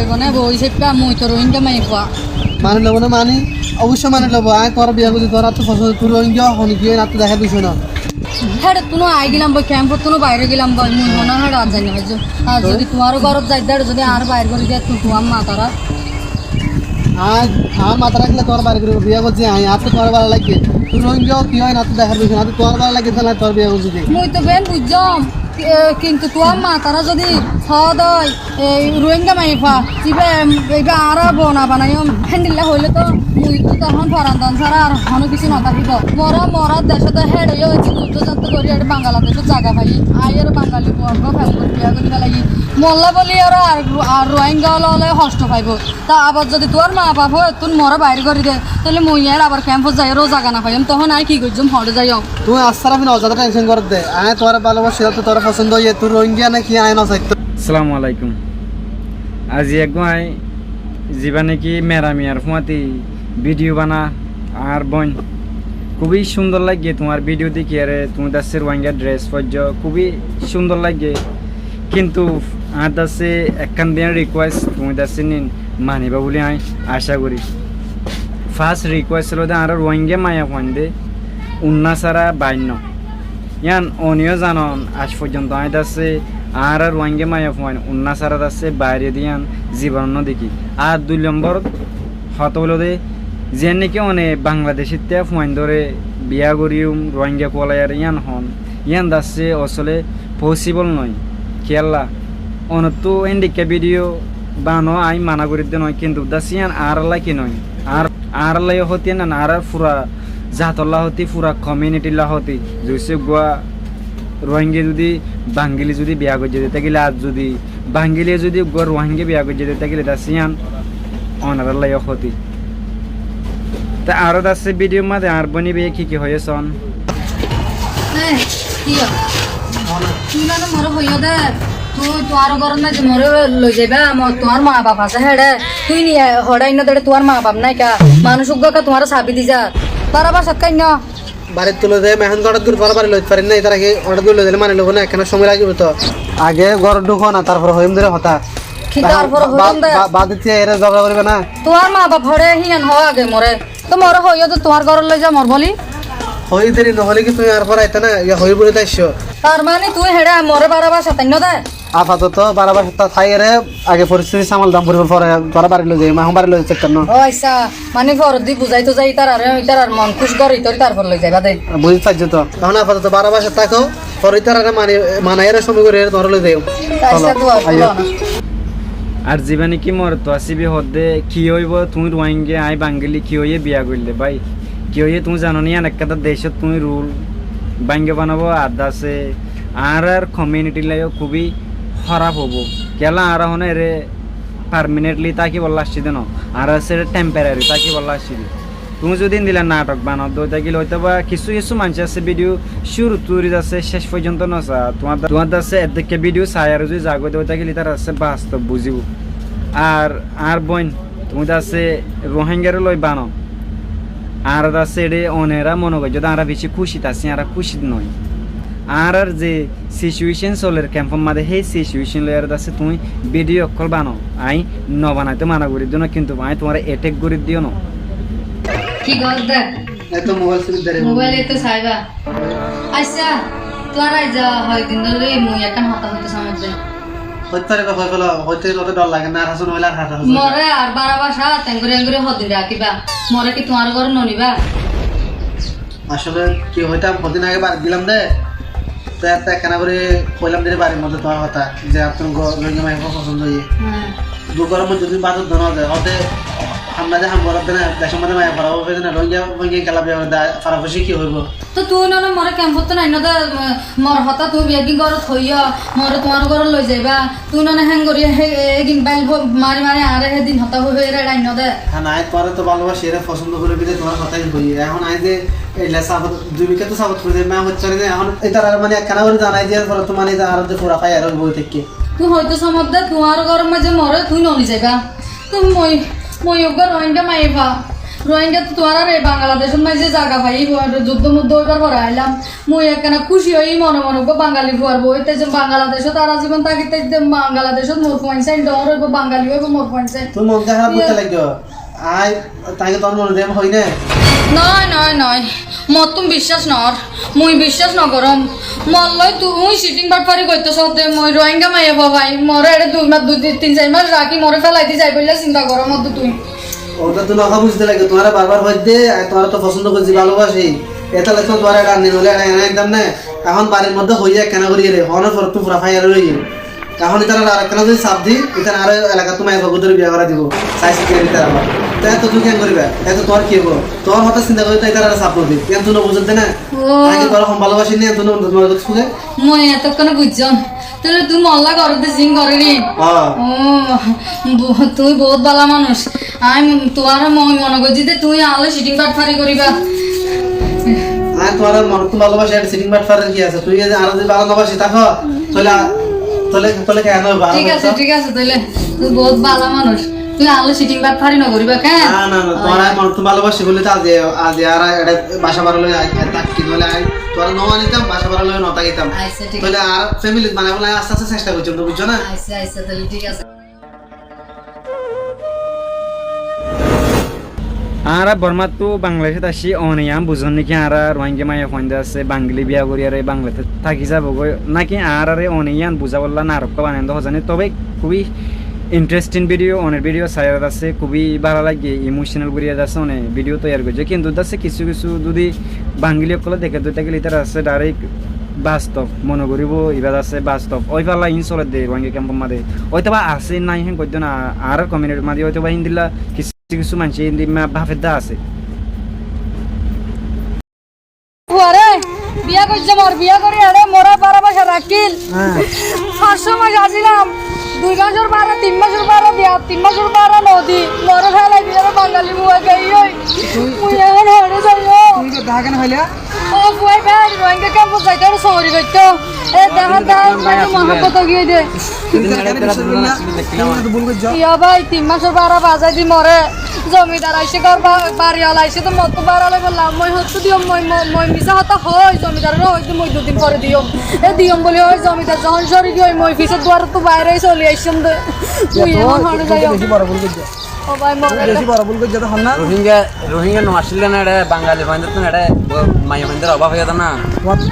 হইব না বই সেটা মই তো রোহিঙ্গা মাই খোয়া মানে লব না মানে অবশ্যই মানে লব আয় তোর বিয়া করছি তোর তো পছন্দ তুই রোহিঙ্গা হন গিয়ে না তো দেখা দিছ না হ্যাঁ তুনো আই গেলাম বই ক্যাম্পত তুনো বাইরে গেলাম বই মুই মনে হয় আর জানি হইজ আর যদি তোমারও ঘরত যাই দাঁড় যদি আর বাইরে করে দেয় তুই তোমার মা তারা আজ আমার মাথা রাখলে তোর বাড়ি করে বিয়া করছি আয় আর তো তোর ভালো লাগে তুই রোহিঙ্গা কি হয় না তো দেখা দিছ না তো তোর ভালো লাগে তাহলে তোর বিয়া করছি মুই তো বেন বুঝছম কিন্তু তোমার মা তারা যদি সদয় রোহিঙ্গা মাইফা চিবে এইবা আর বনা বানাই হ্যান্ডিল্লা হইলে তো মুই তো তখন ফরান্দান ছাড়া আর হনো কিছু নথাকিব মরা দেশতে হেড়ে যুদ্ধ যাত্রা করি আর বাংলাদেশের জায়গা পাই আইয়ের বাঙালি বর্গ ফেলব বিয়া করিবা লাগি মল্লা বলি আর রোহিঙ্গা হলে কষ্ট পাইব তা আবার যদি তোর মা বাপ হয় তুই মরা বাইরে করে দে তাহলে মুই আর আবার ক্যাম্পত যাই রো জায়গা না পাইম তখন আর কি করছম হরে যাইম তুই আসার আমি অযথা টেনশন করে দে আয় তোর ভালোবাসি তো তোর পছন্দ হইয়ে তুই রোহিঙ্গা নাকি আয় না চাইতো আসসালামু আলাইকুম আজি একগুয়াই জীবানে কি মেরামিয়ার ফুয়াতি ভিডিও বানা আর বোন খুবই সুন্দর লাগে তোমার ভিডিও দেখি আরে তুমি দাসের রোহিঙ্গা ড্রেস পর্য খুবই সুন্দর লাগে কিন্তু আর দাসে একখান দিন রিকোয়েস্ট তুমি দাসে নিন মানিবা বলে আমি আশা করি ফার্স্ট রিকোয়েস্ট হলো আর রোহিঙ্গা মায়া ফোন দে উন্না সারা বাইন্য ইয়ান অনিও জানন আজ পর্যন্ত আমি দাসে আর রোহিঙ্গা মায়া ফোন উন্না সারা দাসে বাইরে দিয়ান জীবন দেখি আর 2 নম্বর হত হলো দে যে নাকি অনেক বাংলাদেশের তে ফোন ধরে বিয়া করিম রোহিঙ্গা কোলায়ার ইয়ান হন ইয়ান দাসে আসলে পসিবল নয় খেয়াল্লা অনতো এন্ডিকা ভিডিও বানো আই মানা করি দে নয় কিন্তু দাসিয়ান আর কি নয় আর লাই হতি না আর পুরা জাতল্লা হতি পুরা কমিউনিটি লা হতি জৈসে গোয়া রোহিঙ্গা যদি বাঙ্গালি যদি বিয়া করে যেতে গেলে আর যদি বাঙ্গালি যদি গোয়া রোহিঙ্গা বিয়া করে যেতে গেলে দাসিয়ান অনার লাই হতি তা আরো দাসে ভিডিও মাঝে আর বনি বিয়ে কি হয়েছন তুই না মরে হইয়া দে তুই তোমার ঘর না যে মরে লই যাইবা তোমার মা বাপ আছে হেডে তুই নিয়ে হড়াই না দেড়ে তোমার মা বাপ নাই কা মানুষ উগ্গা তোমার সাবি দি যা তারা বাসাত কাই না বাড়ির তুলে দেয় মেহন গড়াত দূর পর বাড়ি লইতে পারেন না তার আগে অর্ডার করে লইলে মানে লোক না এখানে সময় লাগবে তো আগে ঘর ঢুকো না তারপর হইম ধরে হতা কি তারপর হইম দে বাদ দিতে এরা ঝগড়া করবে না তোমার মা বাপ হড়ে হিয়ান হ আগে মরে তো মরে হইয়া তো তোমার ঘর লই যা মর বলি হই দেরি নহলে কি তুমি আর পর আইতা না ইয়া হই বলে তাইছো তার মানে তুই হেডে মরে বারা বাসাত না দে আপাতত বারবার সপ্তাহ থাইরে আগে পরিস্থিতি সামাল দাম পরিবার পরে তোরা বাড়ি লই যাই মা বাড়ি লই চেক করনো ও আইসা মানে ফরদ দি বুঝাই তো যাই তার মন খুশ করি তোর তারপর লই যাইবা দে বুঝি পাইছো তো তখন আপাতত বারবার থাকো পরে তারা মানাইয়ের সময় করে তোরা লই যাই আইসা দুয়া বলো না আর জীবানে কি মর তো আসিবি হদে কি হইব তুমি রোহিঙ্গা আই বাঙ্গালি কি হইয়ে বিয়া করলে ভাই কি হইয়ে তুমি জানো নি একটা দেশত তুমি রুল বাঙ্গে বানাবো আদাসে আর কমিউনিটি লাইও খুবই খারাপ হবো কেলা আর হনে রে পারমানেন্টলি তাকে বলা আসছি দেন আর আছে টেম্পোরারি তাকে বলা আসছি তুমি যদি দিলে নাটক বানাও দইটা গেলে হয়তো বা কিছু মানুষ আছে ভিডিও শুরু তুরি আছে শেষ পর্যন্ত নসা তোমার আছে এদিকে ভিডিও চাই আর যদি জাগো দইটা গেলে তার আছে বাস্তব বুঝিব আর বোন তুমি আছে রোহিঙ্গারে লই বানাও আর আছে রে অনেরা মনে করি যদি আর বেশি খুশি আছে আর খুশি নয় আর যে সিচুয়েশন চলের ক্যাম্পের মাঝে সেই সিচুয়েশন লয়ার আছে তুমি ভিডিও অকল বানাও আই ন বানাইতে মানা করি দিও না কিন্তু আই তোমার অ্যাটাক করে দিও না কি গল দে এত মোবাইল সুবিধা দেরে মোবাইল তো সাইবা আইসা তোর আই যা হয় দিন ধরে মুই একান হতা হতে সমাজ দে হইতারে বা হই ফেলা হইতে লতে ডর লাগে না হাসন হইলা হাসা মরে আর বারা বাসা তেঙ্গুরে হদিন রাখিবা মরে কি তোমার ঘর ননিবা আসলে কি হইতাম কদিন আগে বার দিলাম দে তো একটা কেনা করে কইলাম দিলে বাড়ির মধ্যে তোমার কথা যে আপনার রোহিঙ্গা মাইক পছন্দ হইয়ে দুগরের মধ্যে যদি বাদত ধরা যায় হতে আমরা যে হাম বলাতে না দেশের মধ্যে মায়া পড়াবো পেয়ে না রোহিঙ্গা খেলা বিয়া ফারাফসি কি হইব তো তুই না মরে ক্যাম্পত নাই না মর হতা তুই বেগিং ঘরত হইয়া মরে তোমার ঘর লই যাইবা তুই না হ্যাং করি এগিন বাইল মারি আরে সেদিন হতা হয়ে রাই ন দে হ্যাঁ নাই তোমার তো ভালোবাসি এরা পছন্দ করে বিদে তোমার কথাই হই এখন আই যে এইলা সাবত জুবিকা তো সাবত করে দেয় মা হচ্ছে না এখন এটা মানে একখানা করে জানাই যে তো মানে আর যে পুরা পাই আর বই থেকে তুই হয়তো সমদ দে তোমার ঘর মাঝে মরে তুই নলি যাইবা তুই মই ওগা রোহিঙ্গা মাইবা রোহিঙ্গা তো তোমার আর এই বাংলাদেশের মাঝে জায়গা পাই যুদ্ধ মুদ্ধ হইবার পরে আইলাম মুই একখানা খুশি হই মনে মনে গো বাঙালি ফুয়ার বইতে যে বাংলাদেশত তারা জীবন থাকিতে বাংলাদেশত মোর পয়েন্ট ডর হইব বাঙালি হইব মোর পয়েন্ট তুমি মন খারাপ করতে লাগিও আই তাকে তোর মনে দেম হই না নয় নয় নয় মত তুমি বিশ্বাস নর মুই বিশ্বাস নকরম মল্লই তুই সিটিং বাটপারি করতে সতে মই রোহিঙ্গা মাইয়া বাবাই মরে এটা 2 মাস 3-4 মাস রাখি মরে ফেলাইতে যাই বললে চিন্তা করো মত তুই ওটা তো নখা বুঝতে লাগে তোমার বারবার হইতে তোমার তো পছন্দ করছি ভালোবাসি এটা লাগতো তোমার এটা আনি হলে একদম না এখন বাড়ির মধ্যে হইয়া কেন করি রে হনের পর তো পুরা ফাইয়ার রই এখন এটা আর কেন যদি চাপ দি এটা আর এলাকা তোমার ভগতরে বিয়া করা দিব চাইছি কে দিতে আবার তাই তো তুই কেন করিবা এত তোর কি হবো তোর হঠাৎ চিন্তা করে তাই তার চাপ দিবি কেন তুই বুঝতে না আগে তোর ভালোবাসি নিয়ে তুই তোমার সুখে মই এতক্ষণ বুঝছন তাহলে তুই মল্লা করতে জিং করে রে ও তুই বহুত ভালো মানুষ আমি তোমার মই মনে করছি যে তুই আলো সিটিং বাটপারি করিবা আর তোমার মন তো ভালোবাসি আর সিটিং বাট ফারের কি আছে তুই যদি আর যদি ভালোবাসি থাকো তাহলে তাহলে তাহলে কেন ঠিক আছে তাহলে তুই বহুত ভালো মানুষ তুই আলো সিটিং বাটপারি না করিবা কেন না না না তোমার মন তো ভালোবাসি বলে তো আজ আর এটা বাসা বাড়ালে থাকি বলে আই তোরা নওয়া নিতাম বাসা বাড়ালে নতা গিতাম আচ্ছা ঠিক তাহলে আর ফ্যামিলি বানাবো আস্তে আস্তে চেষ্টা করছি তুমি বুঝছো না আচ্ছা তাহলে ঠিক আছে আরা বর্মা তো বাংলাদেশে আসি অনিয়াম বুঝুন নাকি আরা রোহিঙ্গা মায়া ফন্দে আছে বাঙালি বিয়া করি আর বাংলাতে থাকি যাব নাকি আর আরে অনিয়ান বুঝা বললা না আরব বানান্দ হজানি তবে খুবই ইন্টারেস্টিং ভিডিও অনেক ভিডিও সাইড আছে খুবই ভালো লাগে ইমোশনাল করিয়া আছে অনেক ভিডিও তৈরি করছে কিন্তু আছে কিছু কিছু যদি বাঙালি সকলে দেখে দুইটা গেলে তার আছে ডাইরেক্ট বাস্তব মনে করিব এবার আছে বাস্তব ওই পালা ইন চলে দে রোহিঙ্গা ক্যাম্পের মাঝে হয়তো বা আছে নাই হেন করতো না আর কমিউনিটির মাঝে হয়তো বা হিন্দিলা কিছু কিছু মানুষ হিন্দি ভাফের দা আছে আরে বিয়া করছে মোর বিয়া করি আরে মোরা 12 বছর রাখিল 500 মাস আসিলাম 2 মাসের 12 3 মাসের 12 দিয়া 3 মাসের 12 নদী মোরে ফেলাই দিয়ে বাঙালি মুয়া গই ওই মুই এখন হড়ে যাইও তুই তো দেখা কেন হইলা ও ফুয়াই ভাই রোহিঙ্গা ক্যাম্প যাইতে সরি করতো এ দেখা দাও মহাপত গিয়ে দে ইয়া ভাই 3 মাসের 12 বাজাই দি মরে জমিদার আইসে ঘর বাড়িওয়ালা আইসে তো মত বাড়ালে বললাম মই হতো দিও মই মিশা হতা হয় জমিদারের হয়তো মই 2 দিন পরে দিও এ দিয়ম বলি হয় জমিদার যখন সরি দিও মই ফিসের দুয়ার তো বাইরে চলে আইসম দে তুই এখন হাড়ে যাইও ও ভাই মরে রোহিঙ্গা নো আসলে না এটা বাঙালি বান্ধব তো এটা মাইয়া বান্ধবের অভাব হয়ে না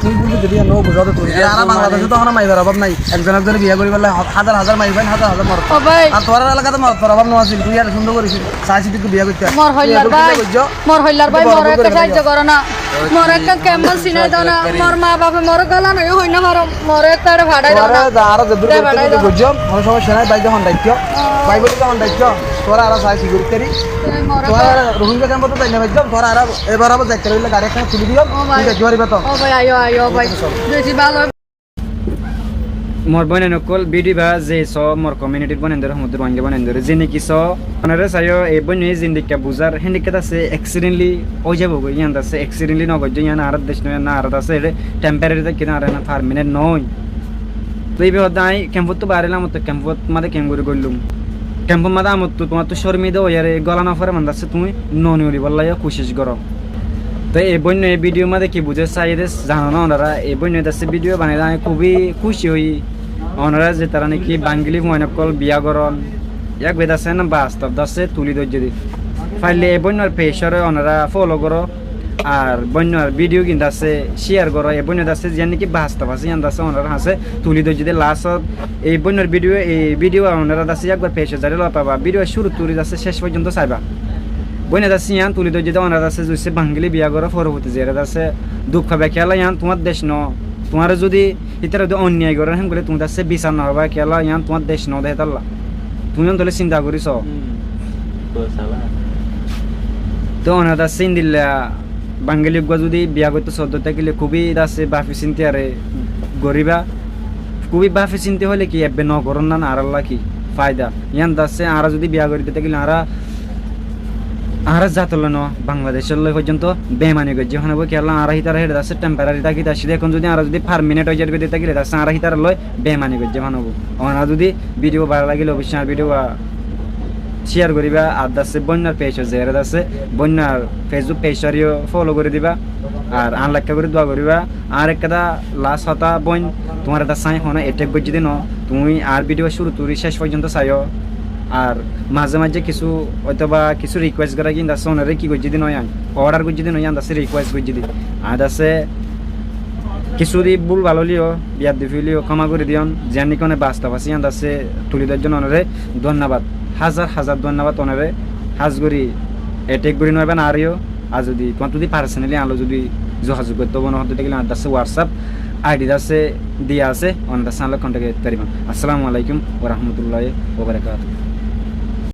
তুই বলবি যদি নো বুঝাতে তুই আর বাংলাদেশে তো আমরা মাইবার অভাব নাই একজন একজন বিয়া করি বলে হাজার হাজার মাইবেন হাজার হাজার মর ও ভাই আর তোর এলাকাতে মর তোর অভাব নছিল তুই আর সুন্দর করিস চাইছি তুই বিয়া করতে মোর হইলার ভাই মোর একটা সাহায্য করো না মোর একটা কেমন সিনাই দাও না মোর মা বাবা মোর গলা নয় হই না মারো মোর একটা ভাড়াই দাও না আর যদুর করতে বুঝছো আমার সমস্যা নাই বাইরে হন দায়িত্ব বাইবল তো হন দায়িত্ব তোরা আর চাইছি করতে তোরা রোহিঙ্গা ক্যাম্প তো তাই না একদম তোরা আর এবার আবার যাইতে রইলে গাড়ি একটা তুলে দিও ঠিক আছে জোয়ারি বেতন ও ভাই আয়ো ভাই বেশি ভালো মোর বনে নকল বিডি বা যে স মোর কমিউনিটির বনেন্দর সমুদ্র রোহিঙ্গা বনেন্দর যে নাকি স ওনারে চাইও এই বনে জিন্দিকা বুঝার হেন্ডিকেট আছে এক্সিডেন্টলি ওই যাব গো ইয়ান আছে এক্সিডেন্টলি নগজ ইয়ান আর দেশ নয় না আর আছে টেম্পোরারি তে কিনা আর না পার্মানেন্ট নয় তো এই বেদাই ক্যাম্পত তো বাড়িলাম তো ক্যাম্পত মাদে ক্যাম্পুরি করলুম ক্যাম্পর মাদে আমত তো তোমার তো শর্মিদা ওয়ারে গলা না ফরে মানদাছে তুমি ননি উলি বললাইও কোশিশ করো তো এই বন্য এই ভিডিও মাদে কি বুঝে চাইদে জানো না ওনারা এই বন্য দাসে ভিডিও বানাই আমি খুবই খুশি হই ওনারা যে তারা নাকি বাঙালি ময়নকল বিয়া করন এক বেদ আছে না বাস্তব দাসে তুলি ধৈর্য দি ফাইলে এই বন্যার পেশরে ওনারা ফলো করো আর বন্যার ভিডিও কিন্তু আছে শেয়ার করো এই বন্য দাসে যে নাকি বাস্তব আছে ইয়ান দাসে ওনারা আছে তুলি ধৈর্য দি লাস্টত এই বন্যার ভিডিও ওনারা দাসে একবার পেশে জারি ল পাবা ভিডিও শুরু তুলি দাসে শেষ পর্যন্ত চাইবা বইনে দাসি ইয়ান তুলি ধৈর্য দেওয়া ওনারা আছে জুসে বাঙালি বিয়া করো পরবর্তী যে আছে দুঃখ পাবে খেলা ইয়ান তোমার দেশ ন তোমার যদি ইতারা যদি অন্যায় করে হেন করে তুমি দাসে বিচার না হবা খেলা ইয়ান তোমার দেশ ন দেহে তাল্লা তুমি তাহলে চিন্তা করিস তো ওনার দাসে দিল্লা বাঙালি যদি বিয়া করতে সদ্য থাকিলে খুবই দাসে বাফি চিন্তি আরে গরিবা খুবই বাফি চিন্তি হলে কি এবে ন করন না আর আল্লাহ কি ফায়দা ইয়ান দাসে আর যদি বিয়া করিতে থাকিলে আর জাতল ন বাংলাদেশের লয় পর্যন্ত বেমানি গজ্জি হন খেলা আর হিতার হেড আছে টেম্পোরারি থাকি আসলে এখন যদি আর যদি পারমানেন্ট হয়ে যাবে থাকিলে আছে আর হিতার লয় বেমানি গজ্জি হন ওনা যদি ভিডিও ভালো লাগিলে অবশ্যই আর ভিডিও শেয়ার করিবা আর দাসে বন্যার পেজ জেরে দাসে বন্যার ফেসবুক পেজটারিও ফলো করে দিবা আর আনলাইক করে দোয়া করিবা আর একটা লাস্ট হতা বইন তোমার একটা সাই হনা এটেক গজি দিন তুমি আর ভিডিও শুরু তুই শেষ পর্যন্ত চাইও আর মাঝে মাঝে কিছু অথবা কিছু রিকোয়েস্ট করা কিন্তু আছে ওনারে কি গজি দিন অর্ডার গজি দিন আছে রিকোয়েস্ট গজি দিন আর আছে কিছু দি ভুল ভালো লিও বিয়ার দি ফিলিও ক্ষমা করে দিয়ন জানি কোনে বাস্তব আছে আন্দ আছে তুলি দেওয়ার জন্য ওনারে ধন্যবাদ হাজার হাজার ধন্যবাদ ওনারে হাজগরি এটেক করি নয় না আরও আর যদি তোমার যদি পার্সোনালি আলো যদি যোগাযোগ করতে হবো নহতে দেখলে আমার কাছে হোয়াটসঅ্যাপ আইডি আছে দিয়া আছে ওনার কাছে আলো কন্ট্যাক্ট করতে পারিবেন। আসসালামু আলাইকুম ওয়া রাহমাতুল্লাহি ওয়া বারাকাতুহু।